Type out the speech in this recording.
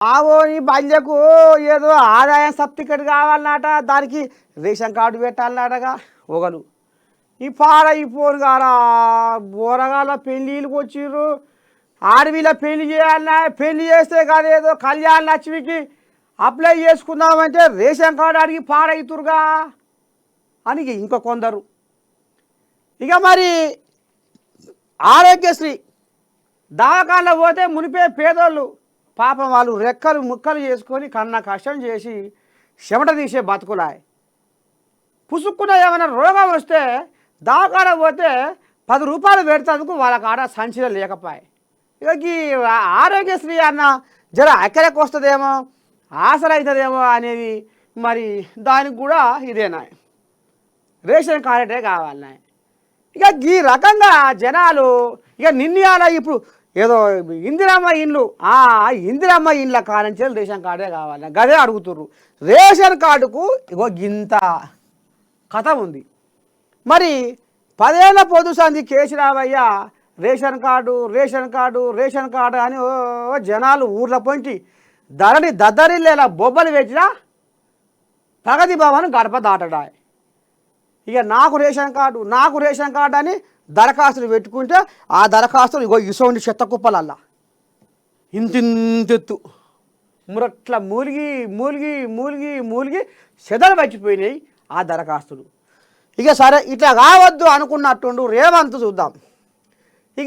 ఆవో ఈ బాల్యకు ఏదో ఆదాయం సర్టిఫికెట్ కావాలన్నట, దానికి రేషన్ కార్డు పెట్టాలన్నటగా ఒకరు. ఈ పాడైపోరు గారా బోరగాల పెళ్ళిళ్ళకి వచ్చిర్రు, ఆడవిల పెళ్లి చేయాలన్నా, పెళ్లి చేస్తే కాదేదో కళ్యాణ లక్ష్మికి అప్లై చేసుకుందామంటే రేషన్ కార్డు అడిగి పాడవుతురుగా అని ఇంకా కొందరు. ఇక మరి ఆరోగ్యశ్రీ దవాఖానలో పోతే మునిపే పేదోళ్ళు పాపం వాళ్ళు రెక్కలు ముక్కలు చేసుకొని కన్న కష్టం చేసి చెమట తీసే బతుకులాయ్. పుసుక్కున ఏమైనా రోగం వస్తే దవాఖాన పోతే 10 రూపాయలు పెడతానికి వాళ్ళ కాడ సంచిలో లేకపోయాయి. ఇక ఈ ఆరోగ్యశ్రీ అన్న జర ఎక్కడికి వస్తుందేమో, ఆసర అవుతుందేమో అనేది మరి దానికి కూడా ఇదేనా రేషన్ కార్డే కావాలన్నా. ఇక ఈ రకంగా జనాలు ఇక నిర్ణయాల ఇప్పుడు ఏదో ఇందిరమ్మ ఇండ్లు, ఇందిరమ్మ ఇండ్ల కానించే రేషన్ కార్డే కావాలి గదే అడుగుతుర్రు. రేషన్ కార్డుకు ఇగో గింత కథ ఉంది. మరి 10 ఏళ్ల పొద్దు సంది కేసీరావయ్య ration card ration card ration card అని జనాలు ఊర్లో పొంటి ధరని దద్దరిల్లేలా బొబ్బలు పెట్టినా ప్రగతి భవన్ గడప దాటడా. ఇక నాకు రేషన్ కార్డు అని దరఖాస్తులు పెట్టుకుంటే ఆ దరఖాస్తులు ఇగో ఇసోండి చెత్త కుప్పలల్లా ఇంతింతెత్తు మురట్ల మూలిగి మూలిగి మూలిగి మూలిగి చెదలు వచ్చిపోయినాయి ఆ దరఖాస్తులు. ఇక సరే ఇట్లా కావద్దు అనుకున్నట్టుండు రేవంత్ చూద్దాం.